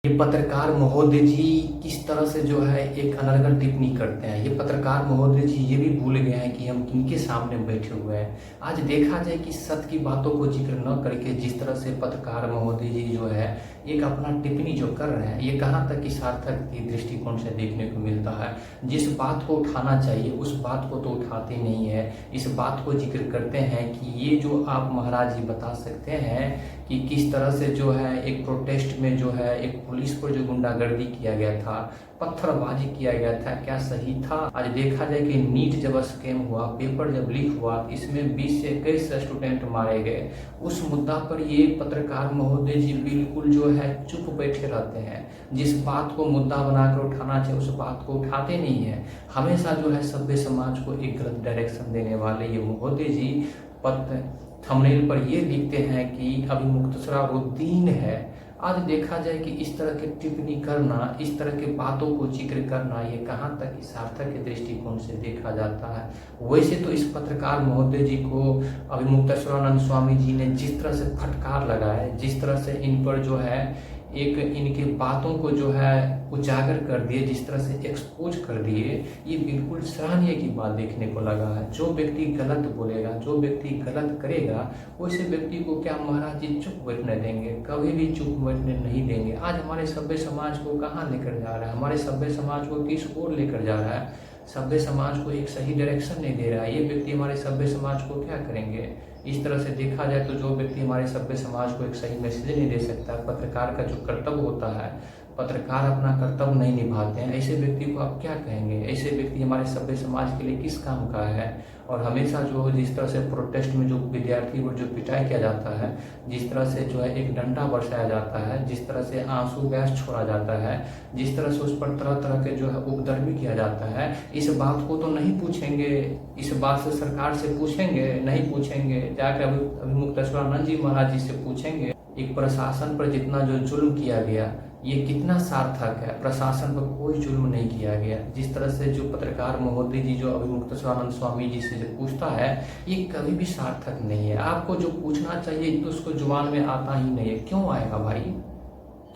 ये पत्रकार महोदय जी किस तरह से जो है एक अनर्गल टिप्पणी करते हैं। ये पत्रकार महोदय जी ये भी भूल गए हैं कि हम किनके सामने बैठे हुए हैं। आज देखा जाए कि सत्य की बातों को जिक्र न करके जिस तरह से पत्रकार महोदय जी जो है एक अपना टिप्पणी जो कर रहे हैं, ये कहाँ तक की सार्थक की दृष्टिकोण से देखने को मिलता है। जिस बात को उठाना चाहिए उस बात को तो उठाते नहीं है, इस बात को जिक्र करते हैं कि ये जो आप महाराज जी बता सकते हैं कि किस तरह से जो है एक प्रोटेस्ट में जो है एक पुलिस पर जो गुंडागर्दी किया गया था, पत्थरबाजी किया गया था, क्या सही था। आज देखा जाए कि नीट जब स्कैम हुआ, पेपर जब लीक हुआ, इसमें 20 से 21 स्टूडेंट मारे गए। उस मुद्दा पर ये पत्रकार महोदय जी बिल्कुल जो है चुप बैठे रहते हैं। जिस बात को मुद्दा बनाकर उठाना चाहिए उस बात को उठाते नहीं है। हमेशा जो है सभ्य समाज को एक गलत डायरेक्शन देने वाले ये महोदय जी पत्र थंबनेल पर ये लिखते हैं कि अभी मुख्तसराउद्दीन है। आज देखा जाए कि इस तरह की टिप्पणी करना, इस तरह के बातों को जिक्र करना, ये कहाँ तक इस सार्थक के दृष्टिकोण से देखा जाता है। वैसे तो इस पत्रकार महोदय जी को अभी मुक्तेश्वरानंद स्वामी जी ने जिस तरह से फटकार लगाया, जिस तरह से इन पर जो है एक इनके बातों को जो है उजागर कर दिए, जिस तरह से एक्सपोज कर दिए, ये बिल्कुल सराहनीय की बात देखने को लगा है। जो व्यक्ति गलत बोलेगा, जो व्यक्ति गलत करेगा, वैसे व्यक्ति को क्या महाराज जी चुप बैठने देंगे? कभी भी चुप बैठने नहीं देंगे। आज हमारे सभ्य समाज को कहाँ लेकर जा रहा है, हमारे सभ्य समाज को किस ओर लेकर जा रहा है। सभ्य समाज को एक सही डायरेक्शन नहीं दे रहा है। ये व्यक्ति हमारे सभ्य समाज को क्या करेंगे? इस तरह से देखा जाए तो जो व्यक्ति हमारे सभ्य समाज को एक सही मैसेज नहीं दे सकता, पत्रकार का जो कर्तव्य होता है, पत्रकार अपना कर्तव्य नहीं निभाते हैं, ऐसे व्यक्ति को आप क्या कहेंगे? ऐसे व्यक्ति हमारे सभ्य समाज के लिए किस काम का है? और हमेशा जो जिस तरह से प्रोटेस्ट में जो विद्यार्थी पर जो पिटाई किया जाता है, जिस तरह से जो है एक डंडा बरसाया जाता है, जिस तरह से आंसू गैस छोड़ा जाता है, जिस तरह से उस पर तरह तरह के जो है उपद्रवी किया जाता है, इस बात को तो नहीं पूछेंगे। इस बात से सरकार से पूछेंगे? नहीं पूछेंगे। जाकर अभी मुक्तेश्वरानंद जी महाराज जी से पूछेंगे। एक प्रशासन पर जितना जो जुल्म किया गया, ये कितना सार्थक है? प्रशासन पर कोई जुल्म नहीं किया गया। जिस तरह से जो पत्रकार महोदय जी जो अभी मुक्तेश्वरानंद स्वामी जी से जो पूछता है, ये कभी भी सार्थक नहीं है। आपको जो पूछना चाहिए तो उसको जुबान में आता ही नहीं है। क्यों आएगा भाई,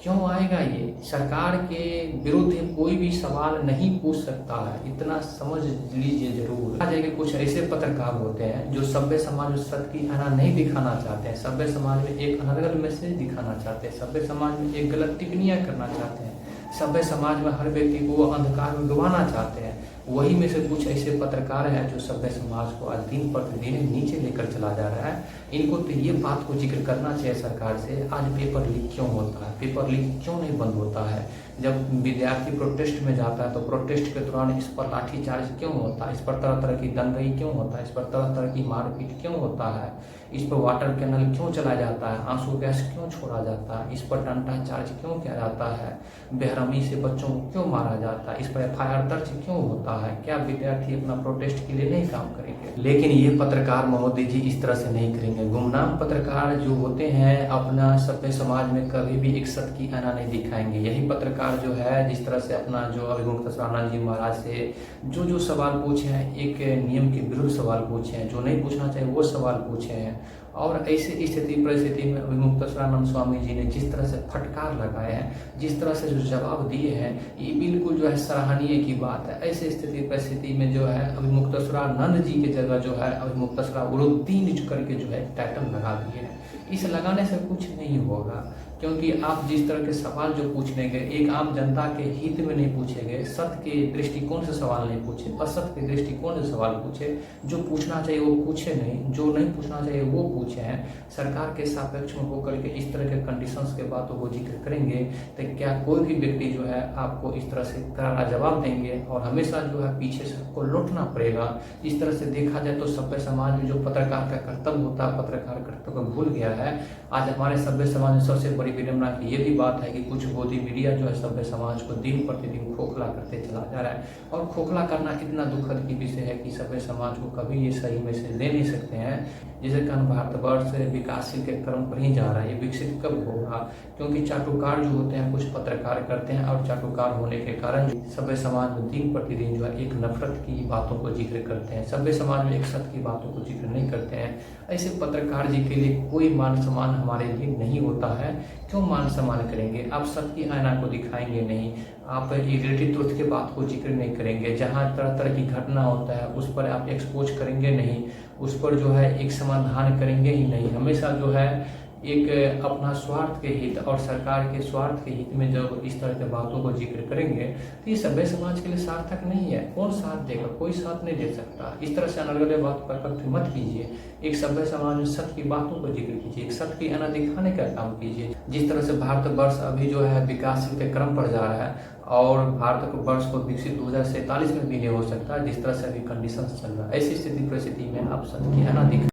क्यों आएगा? ये सरकार के विरुद्ध कोई भी सवाल नहीं पूछ सकता है, इतना समझ लीजिए जरूर। आ जाएगा कुछ ऐसे पत्रकार होते हैं जो सभ्य समाज में सत्य की आईना नहीं दिखाना चाहते हैं, सभ्य समाज में एक अनर्गल मैसेज दिखाना चाहते हैं, सभ्य समाज में एक गलत टिप्पणियां करना चाहते हैं, सभ्य समाज में हर व्यक्ति को अंधकार में डुबाना चाहते हैं। वही में से कुछ ऐसे पत्रकार हैं जो सभ्य समाज को आज दिन प्रतिदिन नीचे लेकर चला जा रहा है। इनको तो ये बात को जिक्र करना चाहिए सरकार से, आज पेपर लीक क्यों होता है, पेपर लीक क्यों नहीं बंद होता है? जब विद्यार्थी प्रोटेस्ट में जाता है तो प्रोटेस्ट के दौरान इस पर लाठीचार्ज क्यों होता है, इस पर तरह तरह की दंगई क्यों होता है, इस पर तरह तरह की मारपीट क्यों होता है, इस पर वाटर कैनल क्यों चलाया जाता है, आंसू गैस क्यों छोड़ा जाता है, इस पर डंडा चार्ज क्यों किया जाता है, बेरहमी से बच्चों को क्यों मारा जाता है, इस पर FIR दर्ज क्यों होता है? क्या विद्यार्थी अपना प्रोटेस्ट के लिए नहीं काम करेंगे? लेकिन ये पत्रकार महोदय जी इस तरह से नहीं करेंगे। गुमनाम पत्रकार जो होते हैं अपना सभ्य समाज में कभी भी एक सत्य की आईना नहीं दिखाएंगे। यही पत्रकार जो है जिस तरह से अपना जो अभी मुक्तेश्वरानंद जी महाराज से जो सवाल पूछे हैं, एक नियम के विरुद्ध सवाल पूछे हैं, जो नहीं पूछना चाहिए वो सवाल पूछे हैं। और ऐसे स्थिति परिस्थिति में अभी मुक्तेश्वरानंद स्वामी जी ने जिस तरह से फटकार लगाए हैं, जिस तरह से जो जवाब दिए हैं, ये बिल्कुल जो है सराहनीय की बात है। ऐसे स्थिति परिस्थिति में जो है अभी मुक्तेश्वरानंद जी की जगह जो है अभी मुक्तेश्वराउद्दीन करके जो है टाइटल लगा दिए हैं। इस लगाने से कुछ नहीं होगा, क्योंकि आप जिस तरह के सवाल जो पूछने गए, एक आम जनता के हित में नहीं पूछे गए, सत्य के दृष्टिकोण से सवाल नहीं पूछे, असत्य के दृष्टिकोण से सवाल पूछे। जो पूछना चाहिए वो पूछे नहीं, जो नहीं पूछना चाहिए वो पूछे हैं। सरकार के सापेक्ष में होकर के इस तरह के कंडीशंस के बातों को जिक्र करेंगे तो क्या कोई भी व्यक्ति जो है आपको इस तरह से करारा जवाब देंगे और हमेशा जो है पीछे से आपको लौटना पड़ेगा। इस तरह से देखा जाए तो सभ्य समाज में जो पत्रकार का कर्तव्य होता है, पत्रकार कर्तव्य भूल गया है। आज हमारे सभ्य समाज में सबसे बड़ी विडंबना की ये भी बात है कि कुछ गोदी मीडिया जो है सभ्य समाज को दिन प्रतिदिन खोखला करते चला जा रहा है। और खोखला करना इतना दुखद की विषय है कि सभ्य समाज को कभी ये सही मैसेज दे नहीं सकते हैं, जिसके कारण भारतवर्ष विकासशील के क्रम पर ही जा रहा है। ये विकसित कब होगा? क्योंकि चाटुकार जो होते हैं कुछ पत्रकार करते हैं और चाटुकार होने के कारण सभ्य समाज में दिन प्रतिदिन जो है एक नफरत की बातों को जिक्र करते हैं, सभ्य समाज में एक सत्य की बातों को जिक्र नहीं करते हैं। ऐसे पत्रकार जी के लिए कोई मान सम्मान हमारे लिए नहीं होता है। क्यों मान सम्मान करेंगे? आप सत्य की आईना को दिखाएंगे नहीं, आप इंटीग्रिटी ट्रुथ के बात को जिक्र नहीं करेंगे, जहाँ तरह तरह की घटना होता है उस पर आप एक्सपोज करेंगे नहीं, उस पर जो है एक समाधान करेंगे ही नहीं। हमेशा जो है एक अपना स्वार्थ के हित और सरकार के स्वार्थ के हित में जब इस तरह के बातों को जिक्र करेंगे तो ये सभ्य समाज के लिए सार्थक नहीं है। कौन साथ देगा? कोई साथ नहीं दे सकता। इस तरह से अनर्गल बात पर कभी मत कीजिए। एक सभ्य समाज में सत्य की बातों को जिक्र कीजिए, एक सत्य की आईना दिखाने का काम कीजिए। जिस तरह से भारतवर्ष अभी जो है विकास के क्रम पर जा रहा है और भारत को वर्ष को विकसित 2047 में भी नहीं हो सकता, जिस तरह से अभी कंडीशन चल रहा है, ऐसी स्थिति परिस्थिति में आप सत्य की आईना दिखाएं।